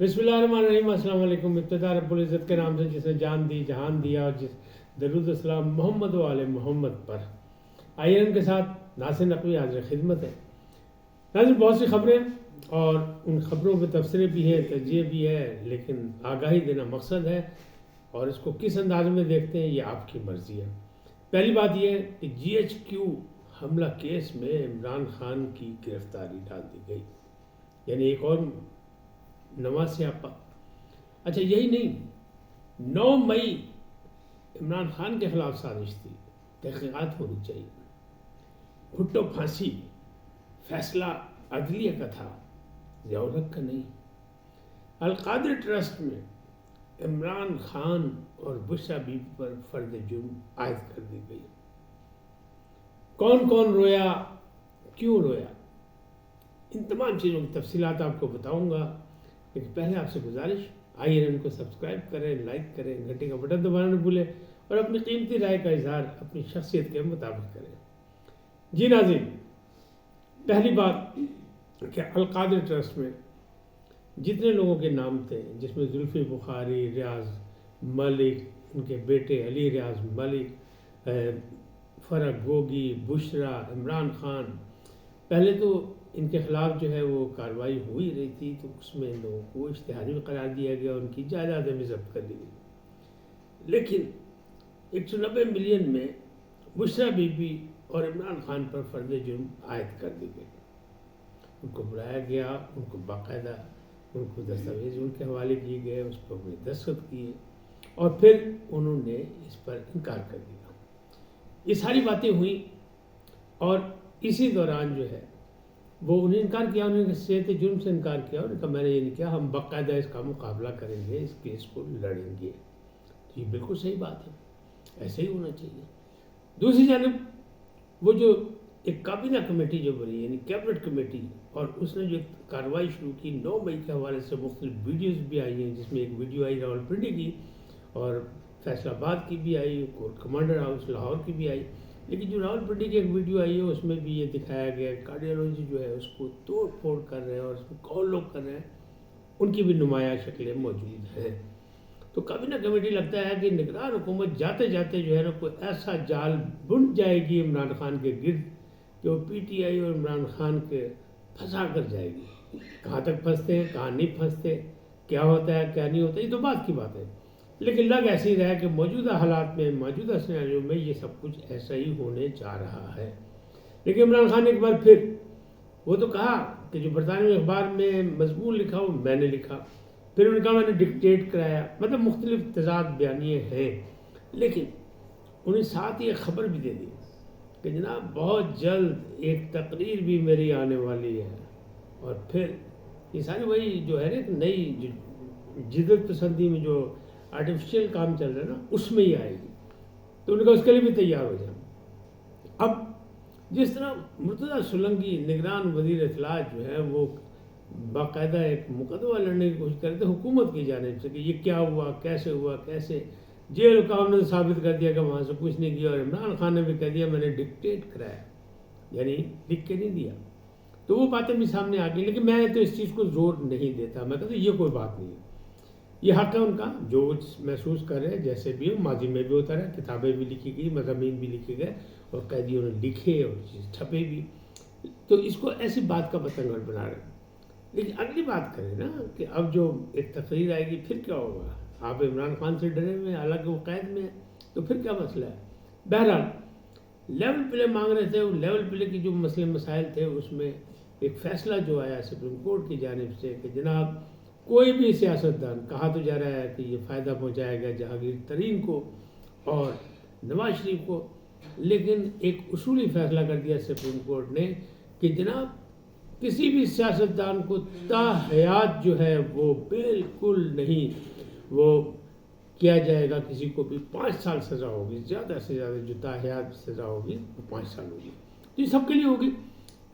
بسم اللہ الرحمن الرحیم۔ السلام علیکم۔ ابتدا رب العزت کے نام سے جس نے جان دی جہان دیا، اور جس درود السلام محمد و آل محمد پر۔ آئیے ان کے ساتھ ناصر نقوی حاضر خدمت ہے۔ ناظرین، بہت سی خبریں اور ان خبروں پہ تبصرے بھی ہیں، تجزیے بھی ہے، لیکن آگاہی دینا مقصد ہے، اور اس کو کس انداز میں دیکھتے ہیں یہ آپ کی مرضی ہے۔ پہلی بات یہ ہے کہ جی ایچ کیو حملہ کیس میں عمران خان کی گرفتاری ڈال دی گئی، یعنی ایک اور نواں سیاپا۔ اچھا، یہی نہیں، 9 مئی عمران خان کے خلاف سازش تھی، تحقیقات ہونی چاہیے۔ بھٹو پھانسی فیصلہ عدلیہ کا تھا، ضیاء الحق کا نہیں۔ القادر ٹرسٹ میں عمران خان اور بشرا بی بی پر فرد جرم عائد کر دی گئی۔ کون کون رویا، کیوں رویا، ان تمام چیزوں کی تفصیلات آپ کو بتاؤں گا، لیکن پہلے آپ سے گزارش، آئیے ان کو سبسکرائب کریں، لائک کریں، گھنٹے کا بٹن دبانا نہ بھولیں، اور اپنی قیمتی رائے کا اظہار اپنی شخصیت کے مطابق کریں۔ جی ناظرین، پہلی بات کہ القادر ٹرسٹ میں جتنے لوگوں کے نام تھے، جس میں زلفی بخاری، ریاض ملک، ان کے بیٹے علی ریاض ملک، فرح گوگی، بشرا، عمران خان، پہلے تو ان کے خلاف جو ہے وہ کارروائی ہو ہی رہی تھی، تو اس میں ان لوگوں کو اشتہاری بھی قرار دیا گیا، ان کی جائیدادیں بھی ضبط کر لی گئی۔ لیکن 190 ملین میں بشرا بی بی اور عمران خان پر فرد جرم عائد کر دی گئی۔ ان کو بلایا گیا، ان کو باقاعدہ ان کو دستاویز ان کے حوالے کیے گئے، اس پر انہیں دستخط کیے، اور پھر انہوں نے اس پر انکار کر دیا۔ یہ ساری باتیں ہوئیں، اور اسی دوران جو ہے وہ انہیں انکار کیا، انہوں نے صحت جرم سے انکار کیا، انہوں نے کہا میں نے یہ نہیں کیا، ہم باقاعدہ اس کا مقابلہ کریں گے، اس کیس کو لڑیں گے۔ تو یہ بالکل صحیح بات ہے، ایسے ہی ہونا چاہیے۔ دوسری جانب وہ جو ایک کابینہ کمیٹی جو بنی، یعنی کیبنٹ کمیٹی، اور اس نے جو کارروائی شروع کی، 9 مئی کے حوالے سے مختلف ویڈیوز بھی آئی ہیں، جس میں ایک ویڈیو آئی راولپنڈی کی، اور فیصل آباد کی بھی آئی، کورٹ کمانڈر ہاؤس لاہور کی بھی آئی۔ لیکن جو راولپنڈی کی ایک ویڈیو آئی ہے، اس میں بھی یہ دکھایا گیا کہ کارڈیالوجی جو ہے اس کو توڑ پھوڑ کر رہے ہیں، اور اس میں کون لوگ کر رہے ہیں، ان کی بھی نمایاں شکلیں موجود ہیں۔ تو کابینہ کمیٹی لگتا ہے کہ نگران حکومت جاتے جاتے جو ہے نا کوئی ایسا جال بن جائے گی عمران خان کے گرد کہ وہ پی ٹی آئی اور عمران خان کے پھنسا کر جائے گی۔ کہاں تک پھنستے ہیں، کہاں نہیں پھنستے، کیا ہوتا ہے کیا نہیں ہوتا، یہ تو بات کی بات ہے، لیکن لگ ایسی رہا کہ موجودہ حالات میں، موجودہ سیناریو میں یہ سب کچھ ایسا ہی ہونے جا رہا ہے۔ لیکن عمران خان نے ایک بار پھر وہ تو کہا کہ جو برطانوی اخبار میں مضمون لکھا وہ میں نے لکھا، پھر انہوں نے کہا میں نے ڈکٹیٹ کرایا، مطلب مختلف تضاد بیانیے ہیں، لیکن انہیں ساتھ یہ خبر بھی دے دی کہ جناب بہت جلد ایک تقریر بھی میری آنے والی ہے، اور پھر یہ ساری وہی جو ہے نا ایک نئی جدت پسندی میں جو آرٹیفیشیل کام چل رہا ہے نا، اس میں ہی آئے گی، تو انہوں نے کہا اس کے لیے بھی تیار ہو جائیں۔ اب جس طرح مرتضیٰ سولنگی نگران وزیر اطلاع جو ہے وہ باقاعدہ ایک مقدمہ لڑنے کی کوشش کرتے ہیں حکومت کی جانب سے کہ یہ کیا ہوا، کیسے جیل حکام نے ثابت کر دیا کہ وہاں سے کچھ نہیں کیا، اور عمران خان نے بھی کہہ دیا میں نے ڈکٹیٹ کرایا، یعنی لکھ کے نہیں دیا۔ تو وہ باتیں بھی سامنے آ گئی، لیکن میں تو اس چیز کو زور نہیں دیتا، میں کہتا ہوں یہ کوئی بات نہیں ہے، یہ حق ہے ان کا، جو محسوس کر رہے ہیں، جیسے بھی ماضی میں بھی ہوتا رہا، کتابیں بھی لکھی گئی، مضامین بھی لکھے گئے، اور قیدیوں نے لکھے اور چیز چھپے بھی، تو اس کو ایسی بات کا پتنگڑ بنا رہے ہیں۔ لیکن اگلی بات کریں نا کہ اب جو ایک تقریر آئے گی پھر کیا ہوگا، آپ عمران خان سے ڈرے ہوئے ہیں، حالانکہ وہ قید میں ہے، تو پھر کیا مسئلہ ہے۔ بہرحال لیول پلے مانگ رہے تھے، وہ لیول پلے کی جو مسئلے مسائل تھے، اس میں ایک فیصلہ جو آیا سپریم کورٹ کی جانب سے کہ جناب کوئی بھی سیاستدان، کہا تو جا رہا ہے کہ یہ فائدہ پہنچائے گا جہانگیر ترین کو اور نواز شریف کو، لیکن ایک اصولی فیصلہ کر دیا سپریم کورٹ نے کہ جناب کسی بھی سیاستدان کو تا حیات جو ہے وہ بالکل نہیں وہ کیا جائے گا، کسی کو بھی 5 سال سزا ہوگی، زیادہ سے زیادہ جو تا حیات سزا ہوگی وہ 5 سال ہوگی، تو یہ سب کے لیے ہوگی۔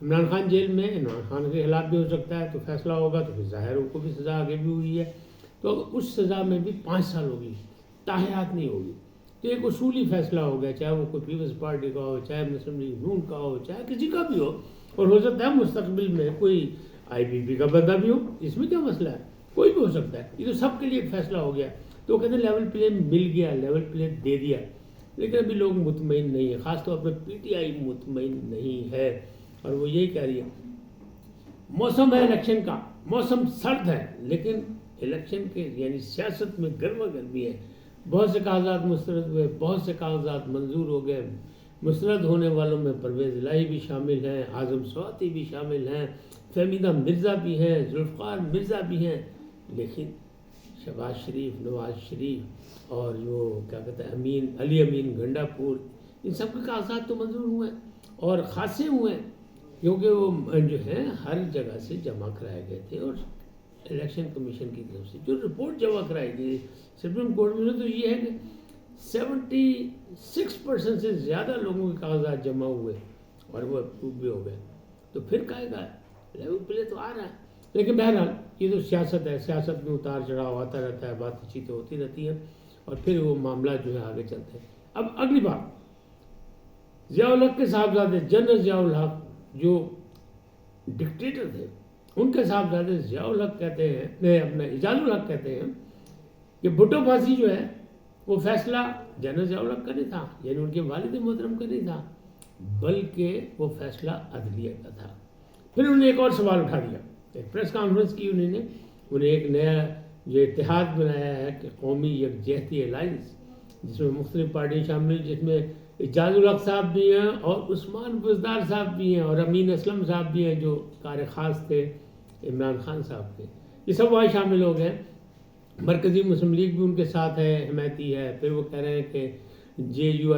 عمران خان جیل میں، عمران خان کے خلاف بھی ہو سکتا ہے، تو فیصلہ ہوگا تو پھر ظاہر ان کو بھی سزا آگے بھی ہوئی ہے، تو اس سزا میں بھی 5 سال ہوگی، تا حیات نہیں ہوگی۔ تو ایک اصولی فیصلہ ہو گیا، چاہے وہ کوئی پیپلز پارٹی کا ہو، چاہے مسلم لیگ نون کا ہو، چاہے کسی کا بھی ہو، اور ہو سکتا ہے مستقبل میں کوئی آئی بی پی کا بندہ بھی ہو، اس میں کیا مسئلہ ہے۔ کوئی بھی ہو سکتا ہے، یہ تو سب کے لیے ایک فیصلہ ہو گیا. تو وہ کہتے ہیں لیول پلے مل گیا، لیول پلے دے دیا، لیکن ابھی لوگ مطمئن نہیں ہیں، خاص طور پر پی ٹی آئی مطمئن نہیں ہے، اور وہ یہی کہہ رہی ہے. موسم ہے الیکشن کا، موسم سرد ہے، لیکن الیکشن کے یعنی سیاست میں گرما گرمی ہے. بہت سے کاغذات مسترد ہوئے، بہت سے کاغذات منظور ہو گئے. مسترد ہونے والوں میں پرویز الہی بھی شامل ہیں، اعظم سواتی بھی شامل ہیں، فہمیدہ مرزا بھی ہیں، ذوالفقار مرزا بھی ہیں، لیکن شہباز شریف، نواز شریف اور جو کیا کہتے ہیں علی امین گنڈا پور، ان سب کے کاغذات تو منظور ہوئے ہیں اور خاصے ہوئے ہیں، کیونکہ وہ جو ہیں ہر جگہ سے جمع کرائے گئے تھے. اور الیکشن کمیشن کی طرف سے جو رپورٹ جمع کرائی گئی سپریم کورٹ میں تو یہ ہے کہ 76% سے زیادہ لوگوں کے کاغذات جمع ہوئے اور وہ اپروو بھی ہو گئے. تو پھر کہے گا لیول پلے تو آ رہا ہے. لیکن بہرحال یہ تو سیاست ہے، سیاست میں اتار چڑھاؤ آتا رہتا ہے، بات چیتیں ہوتی رہتی ہیں اور پھر وہ معاملہ جو ہے آگے چلتے ہیں. اب اگلی بات، ضیاء الحق کے صاحبزادے جنرل ضیاء الحق جو ڈکٹیٹر تھے، ان کے صاحبزادے ضیاء الحق کہتے ہیں، اپنا اعجاز الحق کہتے ہیں کہ بھٹو پھانسی جو ہے وہ فیصلہ جنرل ضیاء الحق کا نہیں تھا، یعنی ان کے والد محترم کا نہیں تھا، بلکہ وہ فیصلہ عدلیہ کا تھا. پھر انہوں نے ایک اور سوال اٹھا دیا، ایک پریس کانفرنس کی انہوں نے ایک نیا جو اتحاد بنایا ہے کہ قومی یکجہتی الائنس، جس میں مختلف پارٹیاں شامل، جس میں اعجاز الحق صاحب بھی ہیں اور عثمان بزدار صاحب بھی ہیں اور امین اسلم صاحب بھی ہیں جو کار خاص تھے عمران خان صاحب کے. یہ سب وہاں شامل ہو گئے. مرکزی مسلم لیگ بھی ان کے ساتھ ہے، حمایتی ہے. پھر وہ کہہ رہے ہیں کہ جے یو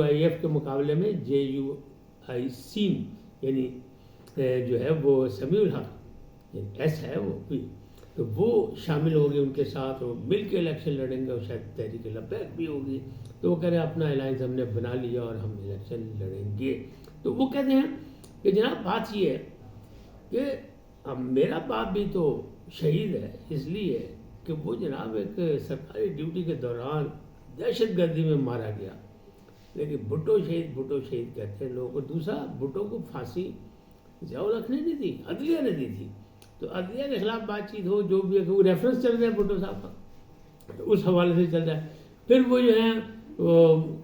آئی ایف کے مقابلے میں جے یو آئی سی یعنی جو ہے وہ سمیع الحق ایس ہے وہ بھی، تو وہ شامل ہو گئے ان کے ساتھ، وہ مل کے الیکشن لڑیں گے اور شاید تحریک لبیک بھی ہوگی. تو وہ کہہ رہے ہیں اپنا الائنس ہم نے بنا لیا اور ہم الیکشن لڑیں گے. تو وہ کہتے ہیں کہ جناب بات یہ ہے کہ میرا باپ بھی تو شہید ہے، اس لیے کہ وہ جناب ایک سرکاری ڈیوٹی کے دوران دہشت گردی میں مارا گیا. لیکن بھٹو شہید کہتے ہیں لوگوں کو. دوسرا، بھٹو کو پھانسی ضیاء الحق نے نہیں دی، عدلیہ نے دی تھی. تو عدلیہ کے خلاف بات چیت ہو جو بھی ہے، وہ ریفرنس چل رہا ہے بھٹو صاحب کا، تو اس حوالے سے چل رہا ہے. پھر وہ جو ہیں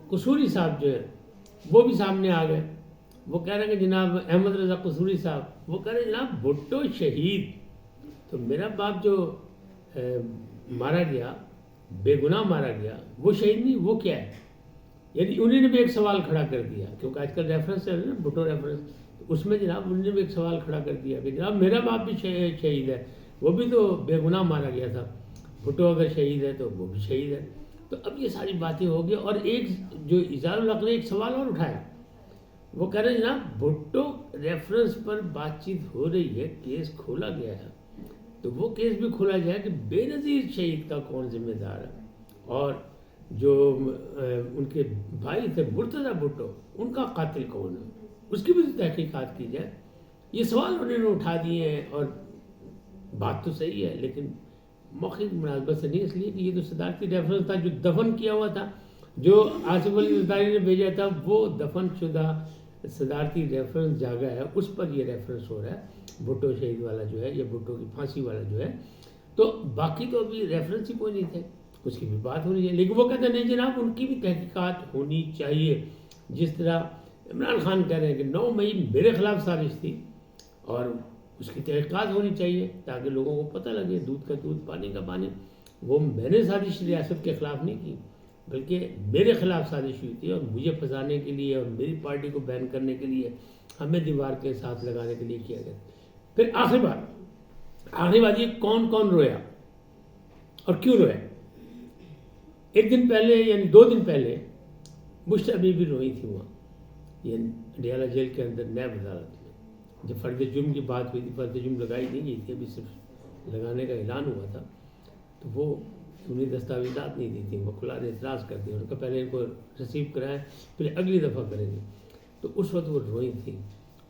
قصوری صاحب جو ہے وہ بھی سامنے آ گئے. وہ کہہ رہے ہیں کہ جناب احمد رضا قصوری صاحب، وہ کہہ رہے ہیں جناب بھٹو شہید، تو میرا باپ جو مارا گیا، بے گناہ مارا گیا، وہ شہید نہیں، وہ کیا ہے؟ یعنی انہوں نے بھی ایک سوال کھڑا کر دیا، کیونکہ آج کل ریفرنس ہے نا بھٹو ریفرنس، اس میں جناب انہوں نے بھی ایک سوال کھڑا کر دیا کہ جناب میرا باپ بھی شہید ہے، وہ بھی تو بے گناہ مارا گیا تھا. بھٹو اگر شہید ہے تو وہ بھی شہید ہے. تو اب یہ ساری باتیں ہو گئی. اور ایک جو اعجاز الحق نے ایک سوال اور اٹھایا، وہ کہہ رہے ہیں جناب بھٹو ریفرنس پر بات چیت ہو رہی ہے، کیس کھولا گیا ہے، تو وہ کیس بھی کھولا جائے کہ بے نظیر شہید کا کون ذمہ دار ہے، اور جو ان کے بھائی تھے مرتضیٰ بھٹو، ان کا قاتل کون ہے، اس کی بھی تحقیقات کی جائے. یہ سوال انہوں نے اٹھا دیے ہیں. اور بات تو صحیح ہے لیکن موقع کی مناسبت سے نہیں، اس لیے کہ یہ تو صدارتی ریفرنس تھا جو دفن کیا ہوا تھا، جو آصف علی زرداری نے بھیجا تھا، وہ دفن شدہ صدارتی ریفرنس جاگا ہے، اس پر یہ ریفرنس ہو رہا ہے بھٹو شہید والا جو ہے، یا بھٹو کی پھانسی والا جو ہے. تو باقی تو ابھی ریفرنس ہی کوئی نہیں تھے، اس کی بھی بات ہونی چاہیے. لیکن وہ کہتے ہیں نہیں جناب ان کی بھی تحقیقات ہونی چاہیے. جس طرح عمران خان کہہ رہے ہیں کہ 9 مئی میرے خلاف سازش تھی اور اس کی تحقیقات ہونی چاہیے تاکہ لوگوں کو پتہ لگے، دودھ کا دودھ پانی کا پانی. وہ میں نے سازش ریاست کے خلاف نہیں کی، بلکہ میرے خلاف سازش ہوئی تھی اور مجھے پھنسانے کے لیے اور میری پارٹی کو بین کرنے کے لیے ہمیں دیوار کے ساتھ لگانے کے لیے کیا گیا. پھر آخری بات یہ کون کون رویا اور کیوں رویا. ایک دن پہلے یعنی 2 دن پہلے بشریٰ بی بی روئی تھی وہاں، یعنی اڈیالہ جیل کے اندر نیب عدالت میں، جب فرد جرم کی بات ہوئی تھی. فرد جرم لگائی نہیں گئی تھی، ابھی صرف لگانے کا اعلان ہوا تھا. تو وہ انہیں دستاویزات نہیں دی تھی، وکلاء نے اعتراض کر دیا، ان کا پہلے ان کو ریسیو کرائیں پھر اگلی دفعہ کریں گے. تو اس وقت وہ روئی تھی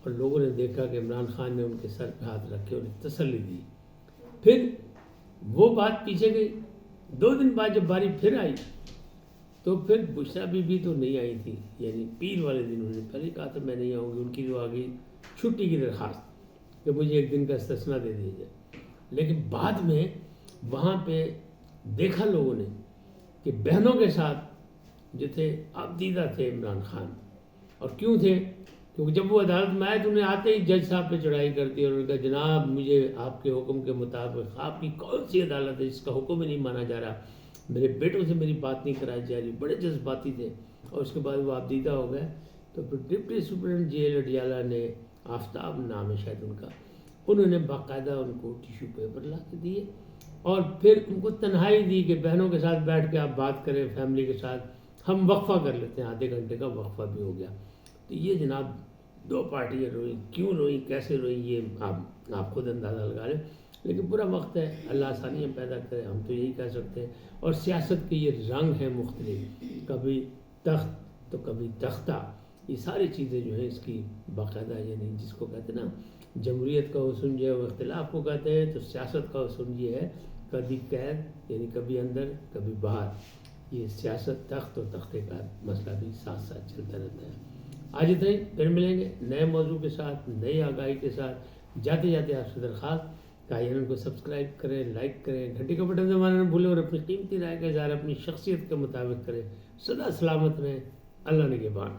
اور لوگوں نے دیکھا کہ عمران خان نے ان کے سر پہ ہاتھ رکھے اور تسلی دی. پھر وہ بات پیچھے گئی. 2 دن بعد جب باری پھر آئی تو پھر بشریٰ بی بی تو نہیں آئی تھی، یعنی پیر والے دن انہوں نے پہلے کہا تھا میں نہیں آؤں گی. ان کی جو آ گئی چھٹی کی درخواست کہ مجھے 1 دن کا استثنا دے دیا جائے، لیکن بعد میں وہاں پہ دیکھا لوگوں نے کہ بہنوں کے ساتھ جو تھے عبدیدہ تھے عمران خان. اور کیوں تھے؟ کیونکہ جب وہ عدالت میں آئے تو انہیں آتے ہی جج صاحب پہ چڑھائی کر دی اور انہوں نے کہا جناب مجھے آپ کے حکم کے مطابق، آپ کی کون سی عدالت ہے جس کا حکم ہی نہیں مانا جا رہا، میرے بیٹوں سے میری بات نہیں کرائی جا رہی. بڑے جذباتی تھے اور اس کے بعد وہ عبدیدہ ہو گئے. تو پھر ڈپٹی سپرنٹینڈنٹ جیل اڈیالہ نے، آفتاب نام ہے شاید ان کا، انہوں نے باقاعدہ ان کو ٹیشو پیپر لا کے دیے اور پھر ان کو تنہائی دی کہ بہنوں کے ساتھ بیٹھ کے آپ بات کریں، فیملی کے ساتھ ہم وقفہ کر لیتے ہیں. آدھے گھنٹے کا وقفہ بھی ہو گیا. تو یہ جناب دو پارٹیاں روئیں، کیوں روئیں، کیسے روئیں، یہ آپ خود اندازہ لگا لیں. لیکن پورا وقت ہے، اللہ آسانیاں پیدا کرے، ہم تو یہی کہہ سکتے ہیں. اور سیاست کے یہ رنگ ہیں مختلف، کبھی تخت تو کبھی تختہ. یہ ساری چیزیں جو ہیں اس کی باقاعدہ، یعنی جس کو کہتے ہیں نا جمہوریت کا حسن جو ہے وہ اختلاف کو کہتے ہیں، تو سیاست کا حسن یہ ہے کبھی قید، یعنی کبھی اندر کبھی باہر. یہ سیاست، تخت اور تختے کا مسئلہ بھی ساتھ ساتھ چلتا رہتا ہے. آج اتنا ہی، پھر ملیں گے نئے موضوع کے ساتھ، نئی آگاہی کے ساتھ. جاتے جاتے آپ سے درخواست کہ آئین کو سبسکرائب کریں، لائک کریں، گھنٹی کا بٹن دبانا نہ بھولیں اور اپنی قیمتی رائے کا اظہار اپنی شخصیت کے مطابق کریں. سدا سلامت رہیں. اللہ نگہبان.